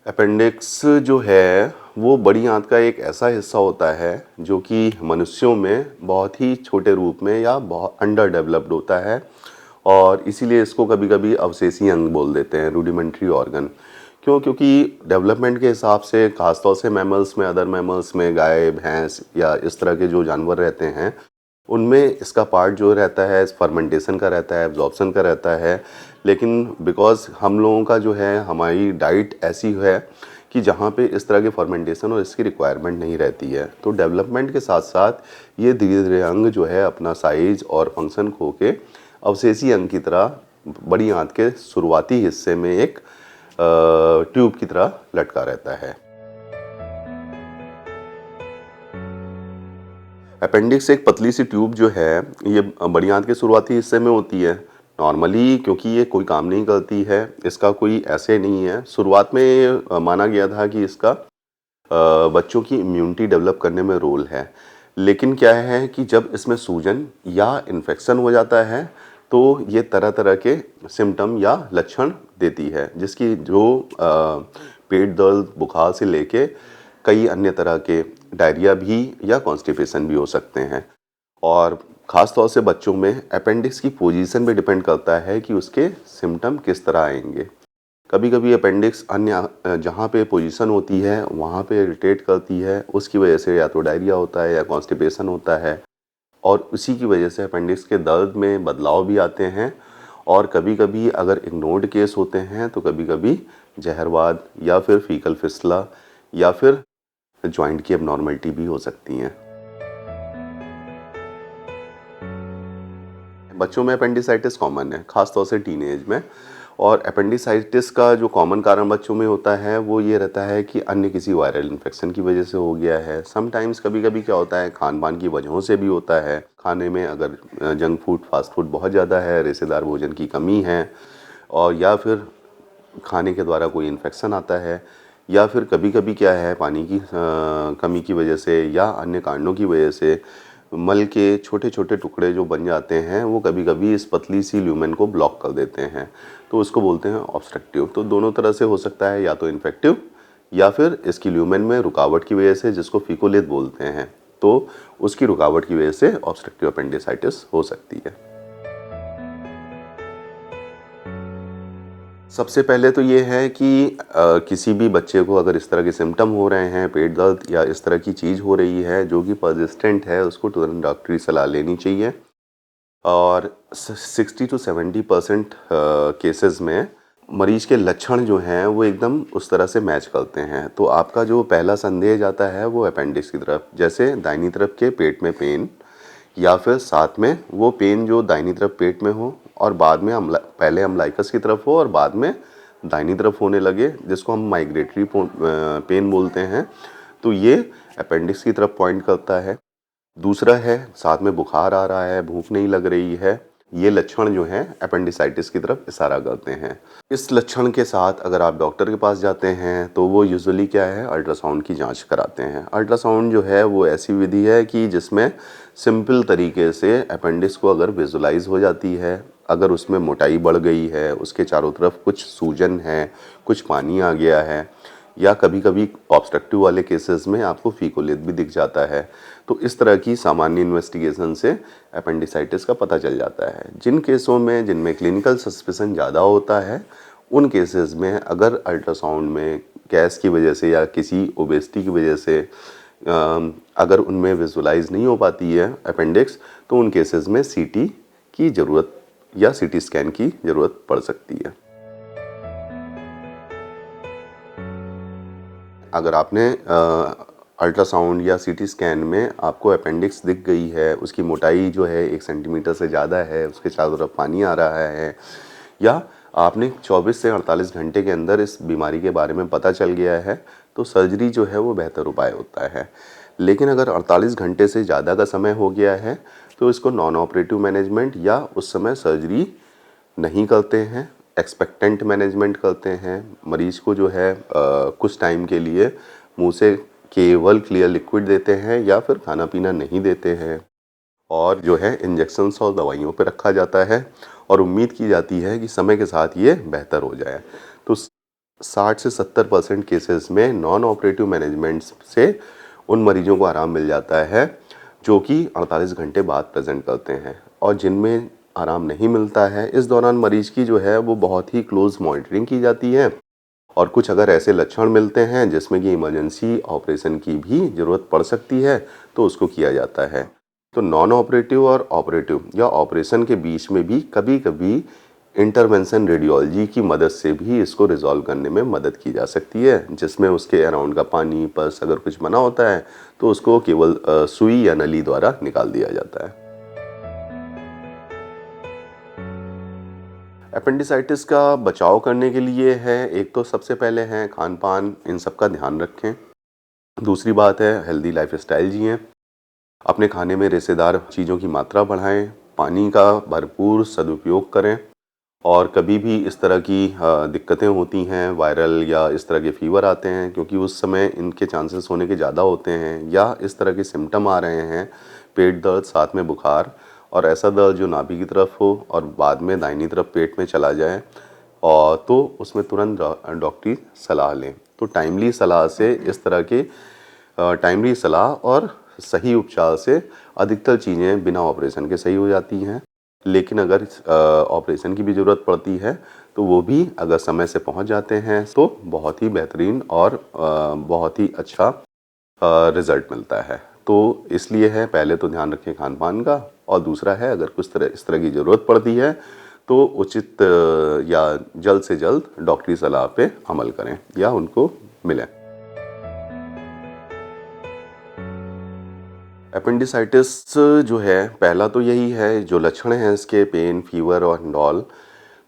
Appendix जो है वो बड़ी आंत का एक ऐसा हिस्सा होता है जो कि मनुष्यों में बहुत ही छोटे रूप में या बहुत अंडर डेवलप्ड होता है और इसीलिए इसको कभी-कभी अवशेषी अंग बोल देते हैं, रूडिमेंट्री ऑर्गन। क्योंकि डेवलपमेंट के हिसाब से खासतौर से मैमल्स में, अदर मैमल्स में गाय, भैंस या इस तरह के जो जानवर रहते हैं, उनमें इसका पार्ट जो रहता है फर्मेंटेशन का रहता है, एब्जॉर्प्शन का रहता है। लेकिन बिकॉज़ हम लोगों का जो है हमारी डाइट ऐसी है कि जहाँ पे इस तरह के फर्मेंटेशन और इसकी रिक्वायरमेंट नहीं रहती है, तो डेवलपमेंट के साथ-साथ ये धीरे-धीरे अंग जो है अपना साइज़ और फंक्शन खो के अवशेषी अंग की तरह बड़ी आंत के शुरुआती हिस्से में एक ट्यूब की तरह लटका रहता है। अपेंडिक्स एक पतली सी ट्यूब जो है ये बड़ी आंत के शुरुआती हिस्से में होती है। नॉर्मली क्योंकि ये कोई काम नहीं करती है, इसका कोई ऐसे नहीं है। शुरुआत में माना गया था कि इसका बच्चों की इम्यूनिटी डेवलप करने में रोल है। लेकिन क्या है कि जब इसमें सूजन या इन्फेक्शन हो जाता है तो ये तरह-तरह के सिम्पटम या लक्षण देती है, जिसकी जो पेट दर्द, बुखार से लेके कई अन्य तरह के डायरिया भी या कॉन्स्टिपेशन भी हो सकते हैं। और ख़ास तौर से बच्चों में अपेंडिक्स की पोजीशन पे डिपेंड करता है कि उसके सिम्पटम किस तरह आएँगे। कभी-कभी अपेंडिक्स अन्य जहाँ पे पोजीशन होती है वहाँ पे इरिटेट करती है, उसकी वजह से या तो डायरिया होता है या कॉन्स्टिपेशन होता है और उसी की वजह से अपेंडिक्स के दर्द में बदलाव भी आते हैं। और कभी-कभी अगर इग्नोर्ड केस होते हैं तो कभी-कभी ज़हरवाद या फिर फीकल फिस्टुला या फिर जॉइंट की एबनॉर्मलिटी भी हो सकती हैं। बच्चों में अपेंडिसाइटिस कॉमन है, ख़ास तौर से टीनेज में। और अपेंडिसाइटिस का जो कॉमन कारण बच्चों में होता है वो ये रहता है कि अन्य किसी वायरल इन्फेक्शन की वजह से हो गया है। समटाइम्स कभी-कभी क्या होता है खान-पान की वजहों से भी होता है। खाने में अगर जंक फूड, फास्ट फूड बहुत ज़्यादा है, रेशेदार भोजन की कमी है और या फिर खाने के द्वारा कोई इन्फेक्शन आता है या फिर कभी-कभी क्या है पानी की कमी की वजह से या अन्य कारणों की वजह से मल के छोटे-छोटे टुकड़े जो बन जाते हैं वो कभी-कभी इस पतली सी ल्यूमेन को ब्लॉक कर देते हैं। तो उसको बोलते हैं ऑब्स्ट्रक्टिव। तो दोनों तरह से हो सकता है, या तो इन्फेक्टिव या फिर इसकी ल्यूमेन में रुकावट की वजह से, जिसको फिकोलेट बोलते हैं, तो उसकी रुकावट की वजह से ऑब्स्ट्रक्टिव अपेंडिसाइटिस हो सकती है। सबसे पहले तो ये है कि किसी भी बच्चे को अगर इस तरह के सिम्पटम हो रहे हैं, पेट दर्द या इस तरह की चीज़ हो रही है जो कि पर्सिस्टेंट है, उसको तुरंत डॉक्टरी सलाह लेनी चाहिए। और 60 टू 70% केसेस में मरीज के लक्षण जो हैं वो एकदम उस तरह से मैच करते हैं। तो आपका जो पहला संदेह जाता है वो अपेंडिक्स की तरफ, जैसे दाहिनी तरफ के पेट में पेन या फिर साथ में वो पेन जो दाहिनी तरफ पेट में हो और बाद में पहले अम्लाइकस की तरफ हो और बाद में दाहिनी तरफ होने लगे, जिसको हम माइग्रेटरी पेन बोलते हैं। तो ये अपेंडिक्स की तरफ पॉइंट करता है। दूसरा है साथ में बुखार आ रहा है, भूख नहीं लग रही है। ये लक्षण जो हैं अपेंडिसाइटिस की तरफ इशारा करते हैं। इस लक्षण के साथ अगर आप डॉक्टर के पास जाते हैं तो वो यूजुअली क्या है, अल्ट्रासाउंड की जांच कराते हैं। अल्ट्रासाउंड जो है वो ऐसी विधि है कि जिसमें सिंपल तरीके से अपेंडिक्स को अगर विजुलाइज हो जाती है, अगर उसमें मोटाई बढ़ गई है, उसके चारों तरफ कुछ सूजन है, कुछ पानी आ गया है या कभी-कभी ऑब्स्ट्रक्टिव वाले केसेस में आपको फीकोलेट भी दिख जाता है। तो इस तरह की सामान्य इन्वेस्टिगेशन से अपेंडिसाइटिस का पता चल जाता है। जिन केसों में जिनमें क्लिनिकल सस्पेंशन ज़्यादा होता है, उन केसेस में अगर अल्ट्रासाउंड में गैस की वजह से या किसी ओबेसिटी की वजह से अगर उनमें विजुलाइज नहीं हो पाती है अपेंडिक्स, तो उन केसेस में सीटी की ज़रूरत या सीटी स्कैन की ज़रूरत पड़ सकती है। अगर आपने अल्ट्रासाउंड या सीटी स्कैन में आपको अपेंडिक्स दिख गई है, उसकी मोटाई जो है 1 सेंटीमीटर से ज़्यादा है, उसके चारों तरफ पानी आ रहा है या आपने 24 से 48 घंटे के अंदर इस बीमारी के बारे में पता चल गया है, तो सर्जरी जो है वो बेहतर उपाय होता है। लेकिन अगर 48 घंटे से ज़्यादा का समय हो गया है, तो इसको नॉन ऑपरेटिव मैनेजमेंट या उस समय सर्जरी नहीं करते हैं, एक्सपेक्टेंट मैनेजमेंट करते हैं। मरीज़ को जो है कुछ टाइम के लिए मुँह से केवल क्लियर लिक्विड देते हैं या फिर खाना-पीना नहीं देते हैं और जो है इंजेक्शंस और दवाइयों पे रखा जाता है और उम्मीद की जाती है कि समय के साथ ये बेहतर हो जाए। तो 60 से 70% केसेस में नॉन ऑपरेटिव मैनेजमेंट से उन मरीजों को आराम मिल जाता है जो कि 48 घंटे बाद प्रेजेंट करते हैं। और जिनमें आराम नहीं मिलता है, इस दौरान मरीज की जो है वो बहुत ही क्लोज मॉनिटरिंग की जाती है और कुछ अगर ऐसे लक्षण मिलते हैं जिसमें कि इमरजेंसी ऑपरेशन की भी ज़रूरत पड़ सकती है तो उसको किया जाता है। तो नॉन ऑपरेटिव और ऑपरेटिव या ऑपरेशन के बीच में भी कभी कभी इंटरवेंशन रेडियोलॉजी की मदद से भी इसको रिजॉल्व करने में मदद की जा सकती है, जिसमें उसके अराउंड का पानी पस अगर कुछ बना होता है तो उसको केवल सुई या नली द्वारा निकाल दिया जाता है। अपेंडिसाइटिस का बचाव करने के लिए है, एक तो सबसे पहले है खान पान, इन सब का ध्यान रखें। दूसरी बात है हेल्दी लाइफस्टाइल जिएं, अपने खाने में रेशेदार चीज़ों की मात्रा बढ़ाएं, पानी का भरपूर सदुपयोग करें और कभी भी इस तरह की दिक्कतें होती हैं, वायरल या इस तरह के फीवर आते हैं, क्योंकि उस समय इनके चांसेस होने के ज़्यादा होते हैं, या इस तरह के सिम्टम आ रहे हैं, पेट दर्द साथ में बुखार और ऐसा दर्द जो नाभि की तरफ हो और बाद में दाहिनी तरफ पेट में चला जाए, और तो उसमें तुरंत डॉक्टरी सलाह लें। तो टाइमली सलाह से इस तरह के टाइमली सलाह और सही उपचार से अधिकतर चीज़ें बिना ऑपरेशन के सही हो जाती हैं। लेकिन अगर ऑपरेशन की भी ज़रूरत पड़ती है तो वो भी अगर समय से पहुंच जाते हैं तो बहुत ही बेहतरीन और बहुत ही अच्छा रिज़ल्ट मिलता है। तो इसलिए है, पहले तो ध्यान रखें खान पान का, और दूसरा है अगर कुछ इस तरह की ज़रूरत पड़ती है तो उचित या जल्द से जल्द डॉक्टरी सलाह पे अमल करें या उनको मिलें। अपेंडिसाइटिस जो है, पहला तो यही है, जो लक्षण हैं इसके पेन, फीवर और एंड,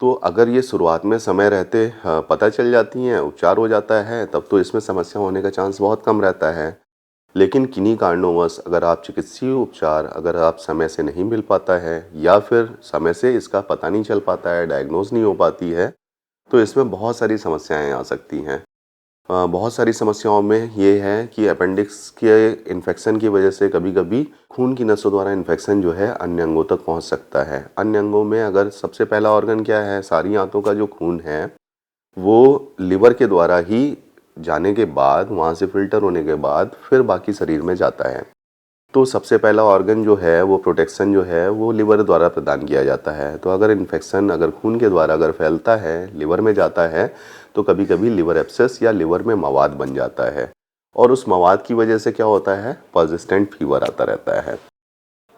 तो अगर ये शुरुआत में समय रहते पता चल जाती हैं, उपचार हो जाता है, तब तो इसमें समस्या होने का चांस बहुत कम रहता है। लेकिन किन्हीं कारणोंवश अगर आप चिकित्सीय उपचार अगर आप समय से नहीं मिल पाता है या फिर समय से इसका पता नहीं चल पाता है, डायग्नोज नहीं हो पाती है, तो इसमें बहुत सारी समस्याएं आ सकती हैं। बहुत सारी समस्याओं में ये है कि अपेंडिक्स के इन्फेक्शन की वजह से कभी कभी खून की नसों द्वारा इन्फेक्शन जो है अन्य अंगों तक पहुंच सकता है। अन्य अंगों में अगर सबसे पहला ऑर्गन क्या है, सारी आंतों का जो खून है वो लिवर के द्वारा ही जाने के बाद, वहाँ से फिल्टर होने के बाद फिर बाकी शरीर में जाता है। तो सबसे पहला ऑर्गन जो है वो प्रोटेक्शन जो है वो लिवर द्वारा प्रदान किया जाता है। तो अगर इन्फेक्शन अगर खून के द्वारा अगर फैलता है, लिवर में जाता है, तो कभी कभी लिवर एब्सेस या लिवर में मवाद बन जाता है और उस मवाद की वजह से क्या होता है, पर्सिस्टेंट फीवर आता रहता है।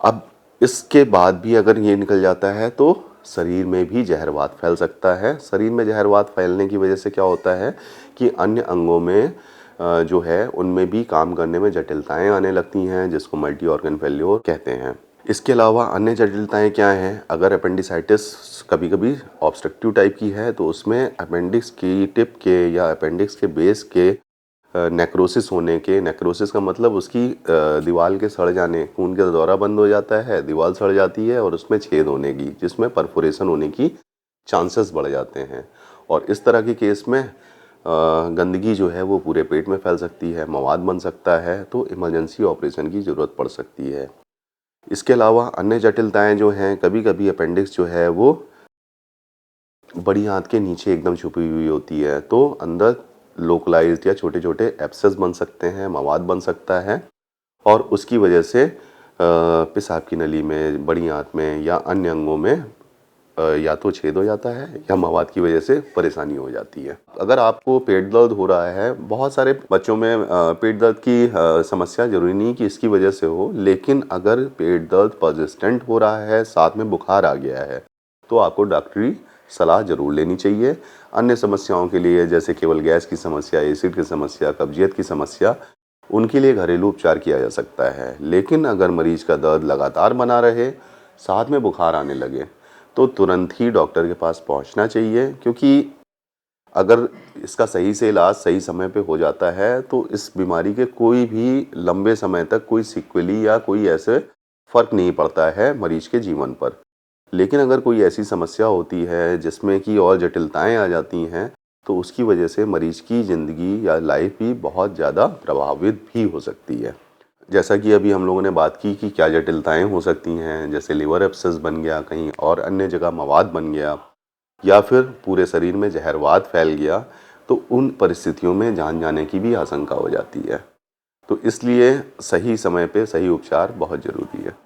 अब इसके बाद भी अगर ये निकल जाता है तो शरीर में भी जहरवात फैल सकता है। शरीर में जहरवात फैलने की वजह से क्या होता है कि अन्य अंगों में जो है उनमें भी काम करने में जटिलताएं आने लगती हैं, जिसको मल्टी ऑर्गन फेल्योर कहते हैं। इसके अलावा अन्य जटिलताएं क्या हैं, अगर अपेंडिसाइटिस कभी कभी ऑब्स्ट्रक्टिव टाइप की है तो उसमें अपेंडिक्स की टिप के या अपेंडिक्स के बेस के नेक्रोसिस होने के, नेक्रोसिस का मतलब उसकी दीवार के सड़ जाने, खून का दौरा बंद हो जाता है, दीवार सड़ जाती है और उसमें छेद होने की, जिसमें परफोरेशन होने की चांसेस बढ़ जाते हैं। और इस तरह के केस में गंदगी जो है वो पूरे पेट में फैल सकती है, मवाद बन सकता है, तो इमरजेंसी ऑपरेशन की ज़रूरत पड़ सकती है। इसके अलावा अन्य जटिलताएं जो हैं, कभी कभी अपेंडिक्स जो है वो बड़ी आंत के नीचे एकदम छुपी हुई होती है, तो अंदर लोकलाइज्ड या छोटे छोटे एब्सेस बन सकते हैं, मवाद बन सकता है और उसकी वजह से पेशाब की नली में, बड़ी आंत में या अन्य अंगों में या तो छेद हो जाता है या मवाद की वजह से परेशानी हो जाती है। अगर आपको पेट दर्द हो रहा है, बहुत सारे बच्चों में पेट दर्द की समस्या जरूरी नहीं कि इसकी वजह से हो, लेकिन अगर पेट दर्द परसिस्टेंट हो रहा है, साथ में बुखार आ गया है, तो आपको डॉक्टरी सलाह जरूर लेनी चाहिए। अन्य समस्याओं के लिए जैसे केवल गैस की समस्या, एसिड की समस्या, कब्जियत की समस्या, उनके लिए घरेलू उपचार किया जा सकता है। लेकिन अगर मरीज का दर्द लगातार बना रहे, साथ में बुखार आने लगे, तो तुरंत ही डॉक्टर के पास पहुंचना चाहिए, क्योंकि अगर इसका सही से इलाज सही समय पे हो जाता है तो इस बीमारी के कोई भी लंबे समय तक कोई सिक्वेली या कोई ऐसे फर्क नहीं पड़ता है मरीज के जीवन पर। लेकिन अगर कोई ऐसी समस्या होती है जिसमें कि और जटिलताएं आ जाती हैं, तो उसकी वजह से मरीज की ज़िंदगी या लाइफ भी बहुत ज़्यादा प्रभावित भी हो सकती है। जैसा कि अभी हम लोगों ने बात की कि क्या जटिलताएं हो सकती हैं, जैसे लिवर एब्सेस बन गया, कहीं और अन्य जगह मवाद बन गया, या फिर पूरे शरीर में जहरवात फैल गया, तो उन परिस्थितियों में जान जाने की भी आशंका हो जाती है। तो इसलिए सही समय पे सही उपचार बहुत ज़रूरी है।